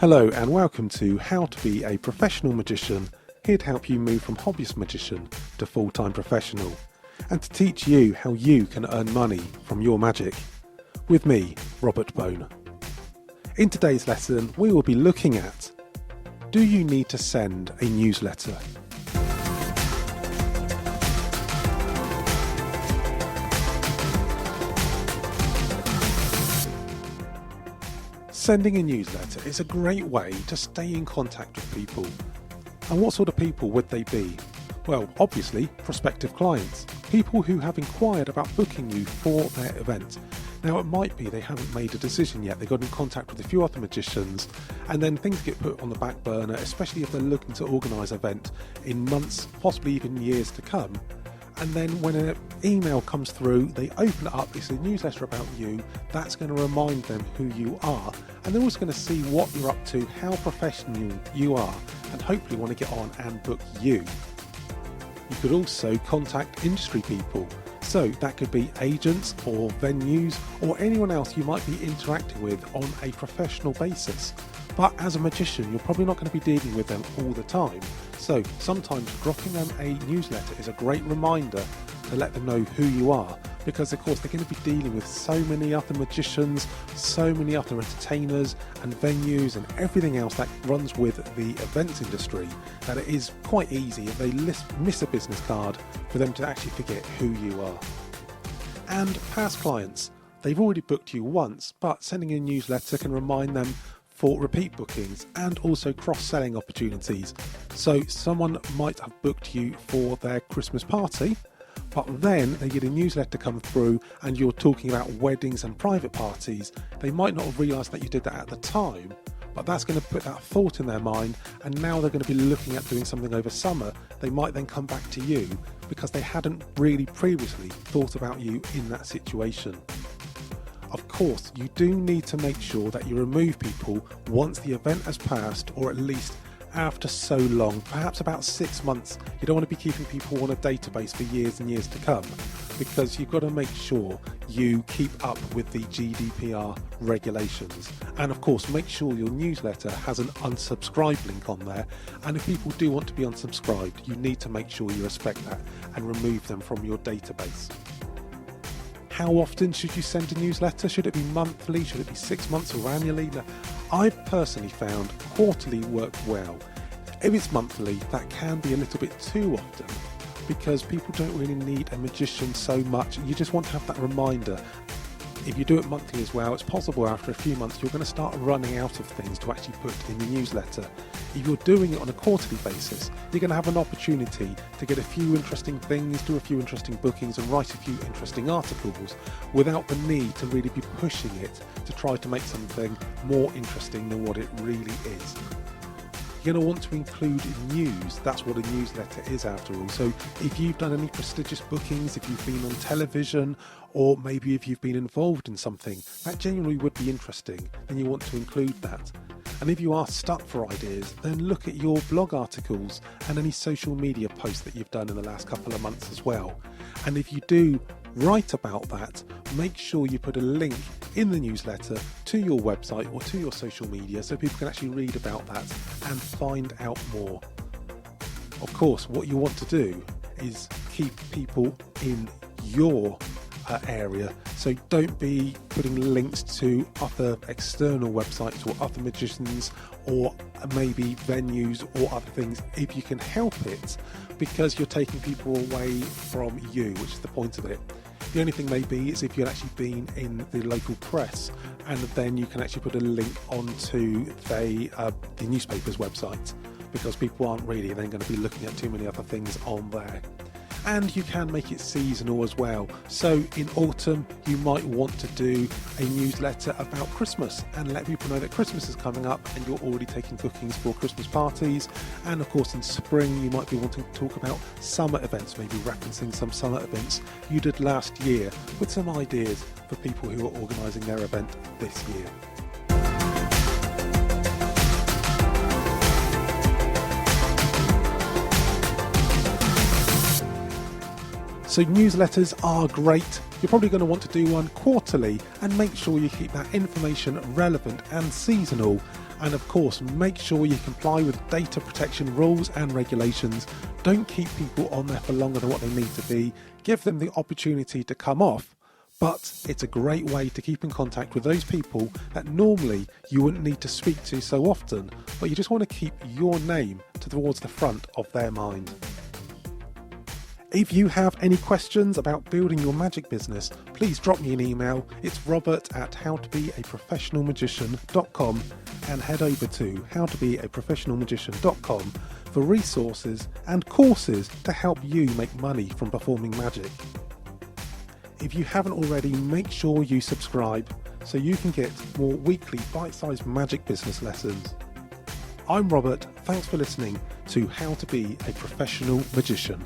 Hello and welcome to How to Be a Professional Magician, here to help you move from hobbyist magician to full-time professional, and to teach you how you can earn money from your magic. With me, Robert Bone. In today's lesson, we will be looking at, do you need to send a newsletter? Sending a newsletter is a great way to stay in contact with people. And what sort of people would they be? Well, obviously, prospective clients, people who have inquired about booking you for their event. Now, it might be they haven't made a decision yet, they got in contact with a few other magicians, and then things get put on the back burner, especially if they're looking to organise an event in months, possibly even years to come. And then when an email comes through, they open it up, it's a newsletter about you, that's going to remind them who you are, and they're also going to see what you're up to, how professional you are, and hopefully want to get on and book you. You could also contact industry people, so that could be agents or venues or anyone else you might be interacting with on a professional basis. But as a magician, you're probably not going to be dealing with them all the time. So sometimes dropping them a newsletter is a great reminder to let them know who you are, because of course they're going to be dealing with so many other magicians, so many other entertainers and venues and everything else that runs with the events industry, that it is quite easy if they miss a business card for them to actually forget who you are. And past clients, they've already booked you once, but sending a newsletter can remind them for repeat bookings and also cross-selling opportunities. So someone might have booked you for their Christmas party, but then they get a newsletter come through and you're talking about weddings and private parties. They might not have realised that you did that at the time, but that's going to put that thought in their mind, and now they're going to be looking at doing something over summer. They might then come back to you because they hadn't really previously thought about you in that situation. Of course, you do need to make sure that you remove people once the event has passed, or at least after so long, perhaps about 6 months. You don't want to be keeping people on a database for years and years to come, because you've got to make sure you keep up with the GDPR regulations. And of course, make sure your newsletter has an unsubscribe link on there. And if people do want to be unsubscribed, you need to make sure you respect that and remove them from your database. How often should you send a newsletter? Should it be monthly? Should it be 6 months or annually? Now, I've personally found quarterly works well. If it's monthly, that can be a little bit too often, because people don't really need a magician so much. You just want to have that reminder. If you do it monthly as well, it's possible after a few months you're going to start running out of things to actually put in the newsletter. If you're doing it on a quarterly basis, you're going to have an opportunity to get a few interesting things, do a few interesting bookings and write a few interesting articles without the need to really be pushing it to try to make something more interesting than what it really is. You're going to want to include news. That's what a newsletter is after all. So if you've done any prestigious bookings, if you've been on television, or maybe if you've been involved in something that genuinely would be interesting, then you want to include that. And if you are stuck for ideas, then look at your blog articles and any social media posts that you've done in the last couple of months as well. And if you do write about that, make sure you put a link in the newsletter to your website or to your social media so people can actually read about that and find out more. Of course, what you want to do is keep people in your area, so don't be putting links to other external websites or other magicians or maybe venues or other things if you can help it, because you're taking people away from you, which is the point of it. The only thing maybe is if you'd actually been in the local press, and then you can actually put a link onto the newspaper's website, because people aren't really then going to be looking at too many other things on there. And you can make it seasonal as well. So in autumn, you might want to do a newsletter about Christmas and let people know that Christmas is coming up and you're already taking bookings for Christmas parties. And of course, in spring, you might be wanting to talk about summer events, maybe referencing some summer events you did last year with some ideas for people who are organising their event this year. So newsletters are great. You're probably going to want to do one quarterly, and make sure you keep that information relevant and seasonal. And of course, make sure you comply with data protection rules and regulations. Don't keep people on there for longer than what they need to be. Give them the opportunity to come off. But it's a great way to keep in contact with those people that normally you wouldn't need to speak to so often, but you just want to keep your name towards the front of their mind. If you have any questions about building your magic business, please drop me an email. It's robert@howtobeaprofessionalmagician.com and head over to howtobeaprofessionalmagician.com for resources and courses to help you make money from performing magic. If you haven't already, make sure you subscribe so you can get more weekly bite-sized magic business lessons. I'm Robert, thanks for listening to How to Be a Professional Magician.